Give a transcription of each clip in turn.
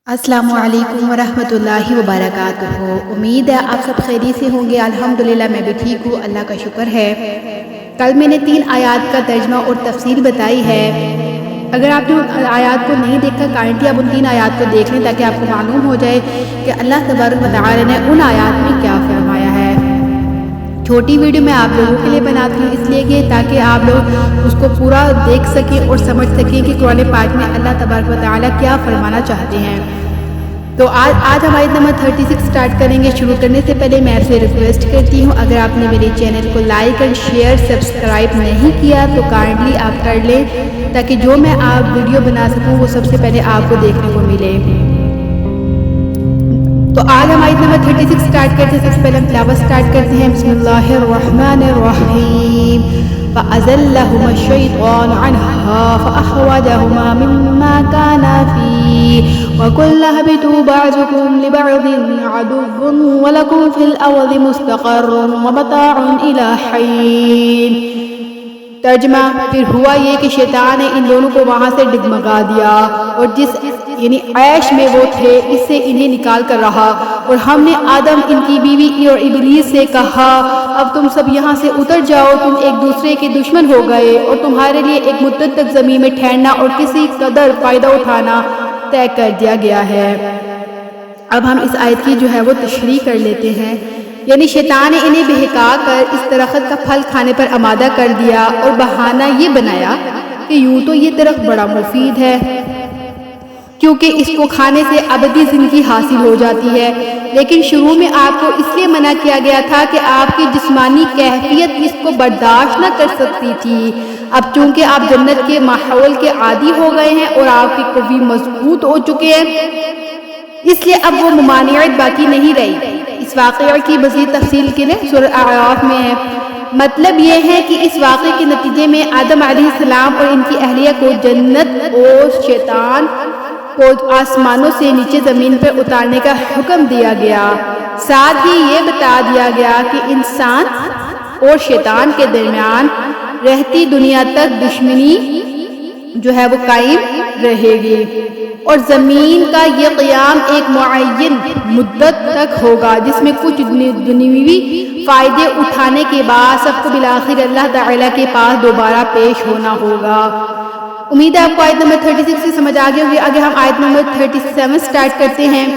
अस्सलामु अलैकुम वरहमतुल्लाहि वबरकातुहू। उम्मीद है आप सब खैरियत से होंगे। अल्हम्दुलिल्लाह मैं भी ठीक हूँ, अल्लाह का शुक्र है। कल मैंने 3 आयात का तर्जमा और तफसीर बताई है। अगर आपने उन आयात को नहीं देखा, काइंडली आप उन 3 आयात को देख लें ताकि आपको मालूम हो जाए कि अल्लाह तबारक व तआला ने उन आयात में क्या फरमाया है। छोटी वीडियो मैं आप लोगों के लिए बनाती हूँ इसलिए कि ताकि आप लोग उसको पूरा देख सकें और समझ सकें कि कुरान पाक में अल्लाह तबारक व तआला क्या फरमाना चाहते हैं। तो आज हम आयत नंबर 36 स्टार्ट करेंगे। शुरू करने से पहले मैं आपसे रिक्वेस्ट करती हूँ, अगर आपने मेरे चैनल को लाइक एंड शेयर सब्सक्राइब नहीं किया तो काइंडली आप कर लें ताकि जो मैं आप वीडियो बना सकूँ वो सबसे पहले आपको देखने को मिले। तो आज हम आयत नंबर 36 स्टार्ट करते हैं। सबसे पहले हम तिलावत स्टार्ट करते हैं। बिस्मिल्लाहिर्रहमानिर्रहीम। फ़अज़ल्लहुमा अश-शैतानु अन्हा फ़अख़रजहुमा मिम्मा काना फ़ीह वक़ुलना इहबितू बअज़ुकुम लिबअज़िन अदुव्वुन वलकुम फ़िल अर्ज़ि मुस्तक़र्रुन व मताउन इलाहीन। तर्जमा, फिर हुआ ये कि शैतान ने इन दोनों को वहाँ से डगमगा दिया और जिस यानी ऐश में वो थे इससे इन्हें निकाल कर रहा। और हमने आदम, इनकी बीवी और इबलीस से कहा, अब तुम सब यहाँ से उतर जाओ, तुम एक दूसरे के दुश्मन हो गए और तुम्हारे लिए एक मुद्दत तक ज़मीन में ठहरना और किसी कदर फ़ायदा उठाना तय कर दिया गया है। अब हम इस आयत की जो है वो तशरीह कर लेते हैं। यानी शैतान ने इन्हें बहका कर इस दरख्त का फल खाने पर आमादा कर दिया और बहाना ये बनाया कि यूं तो ये दरख्त बड़ा मुफीद है क्योंकि इसको खाने से अबदी ज़िंदगी हासिल हो जाती है, लेकिन शुरू में आपको इसलिए मना किया गया था कि आपकी जिस्मानी कैफियत इसको बर्दाश्त न कर सकती थी। अब चूंकि आप जन्नत के माहौल के आदी हो गए हैं और आपकी कवी मजबूत हो चुके हैं, इसलिए अब वो मुमानियत बाकी नहीं रही। इस वाक़या की मज़ीद तफसील के लिए सूरह आराफ में है। मतलब ये है कि इस वाक़े के नतीजे में आदम अलैहिस्सलाम और इनकी अहलिया को जन्नत और शैतान को आसमानों से नीचे ज़मीन पर उतारने का हुक्म दिया गया। साथ ही ये बता दिया गया कि इंसान और शैतान के दरमियान रहती दुनिया तक दुश्मनी जो है वो कायम रहेगी और ज़मीन का ये क़याम एक मुअय्यन मुद्दत तक होगा जिसमें कुछ दुनियावी फ़ायदे उठाने के बाद सबको बिलाखिर अल्लाह ताला के पास दोबारा पेश होना होगा। उम्मीद है आपको आयत नंबर 36 से समझ आ गई होगी। आगे हम आयत नंबर 37 स्टार्ट करते हैं।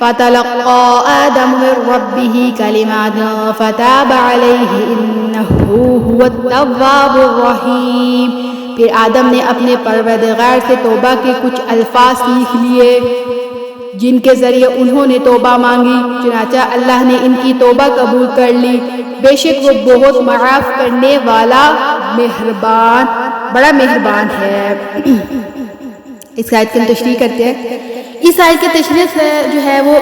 फ़तलक़्क़ा आदम मिन रब्बिही कलिमातिन फ़ताब अलैहि इन्नहु हुवत-तव्वाबुर रहीम। फिर आदम ने अपने परवरदिगार से तौबा के कुछ अल्फाज सीख लिए जिनके ज़रिए उन्होंने तौबा मांगी, चुनांचे अल्लाह ने इनकी तौबा कबूल कर ली। बेशक वो बहुत माफ़ करने वाला मेहरबान, बड़ा मेहरबान है। इस आयत की तशरीह करते हैं। इस आयत की तशरीह जो है वो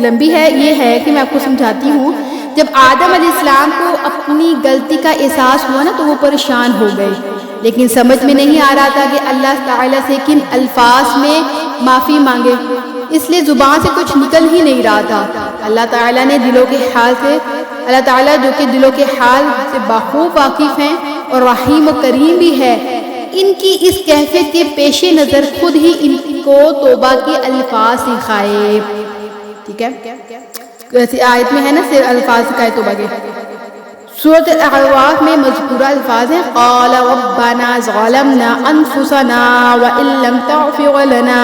लंबी है। ये है कि मैं आपको समझाती हूँ। जब आदम अलैहिस्सलाम को अपनी गलती का एहसास हुआ ना तो वो परेशान हो गए, लेकिन समझ में नहीं आ रहा था कि अल्लाह ताला से किन अल्फाज में माफ़ी मांगे, इसलिए ज़ुबान से कुछ निकल ही नहीं रहा था। अल्लाह ताला ने दिलों के हाल से, अल्लाह ताला जो कि दिलों के हाल से बाखूब वाकिफ़ हैं और रहीम और करीम भी है, इनकी इस कैफियत के पेश नज़र खुद ही इनको तौबा के अल्फाज सिखाए। ठीक है, वैसे आयत में है ना सिर्फ अल्फाज सिखाए तौबा के। सूरत अल-अराफ में मज़कूरा अल्फाज हैं, क़ाल रब्बना ज़लमना अनफुसना व इल्लम तग़फ़िर लना,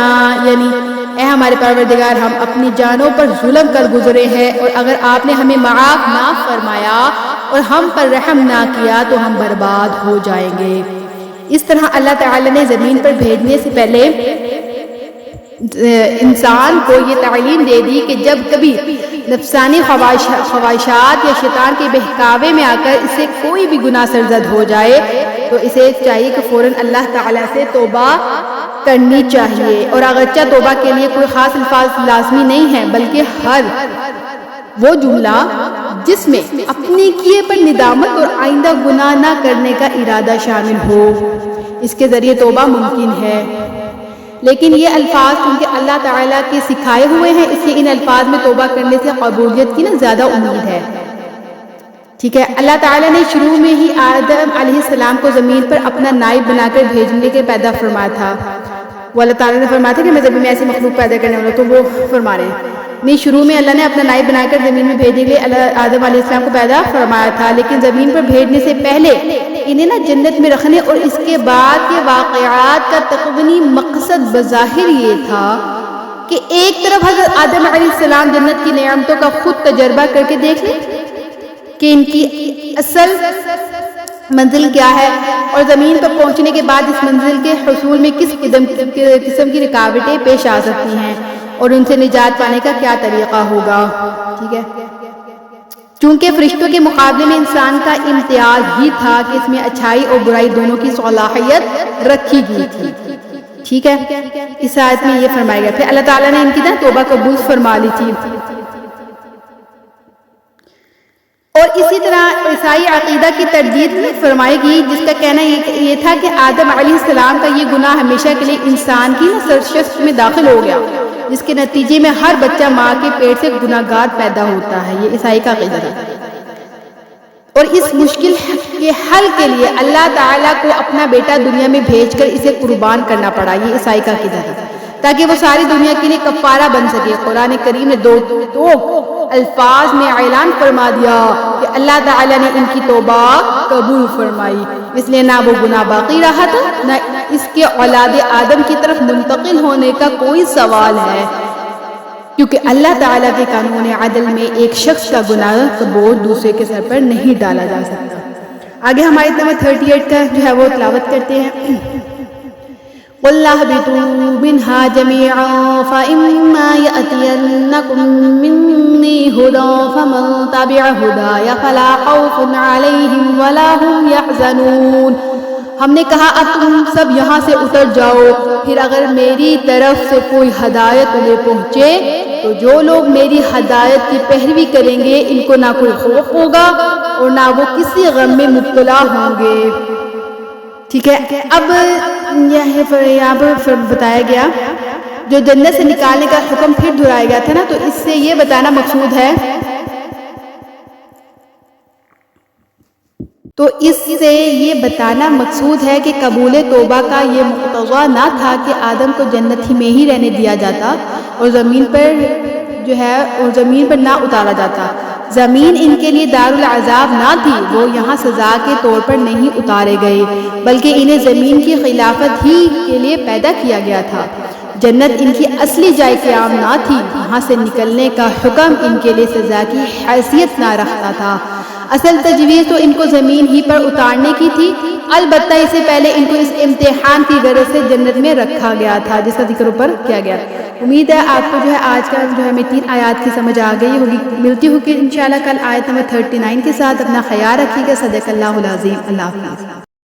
यानी ए हमारे परवरदिगार हम अपनी जानों पर जुल्म कर गुजरे हैं और अगर आपने हमें माफ़ ना फरमाया और हम पर रहम ना किया तो हम बर्बाद हो जाएंगे। इस तरह अल्लाह ताला ने ज़मीन पर भेजने से पहले इंसान को ये तालीम दे दी कि जब कभी नफसानी ख्वाहिशात या शैतान के बहकावे में आकर इससे कोई भी गुनाह सरजद हो जाए तो इसे चाहिए कि फ़ौरन अल्लाह ताला से तौबा करनी चाहिए। और अगरचे तौबा के लिए कोई ख़ास अल्फाज लाजमी नहीं है, बल्कि हर वो जुमला जिसमें अपने किए पर निदामत और आइंदा गुनाह न करने का इरादा शामिल हो, इसके ज़रिए तौबा मुमकिन है। लेकिन ये अल्फाज क्योंकि अल्लाह ताला के सिखाए हुए हैं, इसलिए इन अल्फाज में तौबा करने से कबूलियत की ना ज़्यादा उम्मीद है। ठीक है, अल्लाह ताला ने शुरू में ही आदम अलैहिस्सलाम को ज़मीन पर अपना नाइब बनाकर भेजने के पैदा फरमाया था وہ اللہ تعالیٰ نے فرمایا تھا کہ میں زمین میں ایسی مخلوق پیدا کرنے والا، تو وہ فرما رہے ہیں نہیں، شروع میں اللہ نے اپنا نائب بنا کر زمین میں بھیجنے کے لیے اللہ آدم علیہ السلام کو پیدا فرمایا تھا، لیکن زمین پر بھیجنے سے پہلے انہیں نا جنت میں رکھنے اور اس کے بعد کے واقعات کا تقوینی مقصد بظاہر یہ تھا کہ ایک طرف حضرت آدم علیہ السلام جنت کی نعمتوں کا خود تجربہ کر کے دیکھ لیں کہ ان کی اصل منزل کیا ہے، اور زمین پر پہنچنے کے بعد اس منزل کے حصول میں کس قسم کی رکاوٹیں پیش آ سکتی ہیں اور ان سے نجات پانے کا کیا طریقہ ہوگا. ٹھیک ہے، چونکہ فرشتوں کے مقابلے میں انسان کا امتیاز ہی تھا کہ اس میں اچھائی اور برائی دونوں کی صلاحیت رکھی گئی تھی. ٹھیک ہے، اس آیت میں یہ فرمایا گیا. پھر اللہ تعالیٰ نے ان کی توبہ قبول فرما لی تھی. اور اسی طرح عیسائی عقیدہ کی تردید فرمائی گئی، جس کا کہنا یہ تھا کہ آدم علیہ السلام کا یہ گناہ ہمیشہ کے لیے انسان کی سرشت میں داخل ہو گیا، جس کے نتیجے میں ہر بچہ ماں کے پیٹ سے گناہگار پیدا ہوتا ہے. یہ عیسائی کا عقیدہ تھا. اور اس مشکل کے حل کے لیے اللہ تعالیٰ کو اپنا بیٹا دنیا میں بھیج کر اسے قربان کرنا پڑا. یہ عیسائی کا عقیدہ تھا تاکہ وہ ساری دنیا کے لیے کفارہ بن سکے. قرآن کریم نے دو الفاظ میں اعلان فرما دیا کہ اللہ تعالیٰ نے ان کی توبہ قبول فرمائی، اس لیے نہ وہ گناہ باقی رہا تھا، نہ اس کے اولاد آدم کی طرف منتقل ہونے کا کوئی سوال ہے، کیونکہ اللہ تعالیٰ کے قانون عدل میں ایک شخص کا گناہ کا بوجھ دوسرے کے سر پر نہیں ڈالا جا سکتا. آگے ہمارے نمبر 38 کا جو ہے وہ تلاوت کرتے ہیں. قُلْ اهْبِطُوا مِنْهَا جَمِيعًا فَإِمَّا يَأْتِيَنَّكُم مِّنِّي هُدًى فَمَن تَبِعَ هُدَايَ فَلَا خَوْفٌ عَلَيْهِمْ وَلَا هُمْ يَحْزَنُونَ. ہم نے کہا اب تم سب یہاں سے اتر جاؤ، پھر اگر میری طرف سے کوئی ہدایت انہیں پہنچے تو جو لوگ میری ہدایت کی پیروی کریں گے ان کو نہ کوئی خوف ہوگا اور نہ وہ کسی غم میں مبتلا ہوں گے. ٹھیک ہے، اب یہاں پر بتایا گیا جو جنت سے نکالنے کا حکم پھر دہرایا گیا تھا نا، تو اس سے یہ بتانا مقصود ہے کہ قبول توبہ کا یہ مقتضا نہ تھا کہ آدم کو جنت ہی میں ہی رہنے دیا جاتا اور زمین پر نہ اتارا جاتا. زمین ان کے لیے دار العذاب نہ تھی، وہ یہاں سزا کے طور پر نہیں اتارے گئے بلکہ انہیں زمین کی خلافت ہی کے لیے پیدا کیا گیا تھا. جنت ان کی اصلی جائے قیام نہ تھی، وہاں سے نکلنے کا حکم ان کے لیے سزا کی حیثیت نہ رکھتا تھا. اصل تجویز تو ان کو زمین ہی پر اتارنے کی تھی، البتہ اس سے پہلے ان کو اس امتحان کی غرض سے جنت میں رکھا گیا تھا جس کا ذکر اوپر کیا گیا. امید ہے آپ کو جو ہے آج کا جو ہے ہمیں 3 آیات کی سمجھ آ گئی ہوگی. ملتی ہوگی انشاءاللہ کل آیت نمبر 39 کے ساتھ. اپنا خیال رکھیے گا. صدق اللہ العظیم. اللہ حافظ.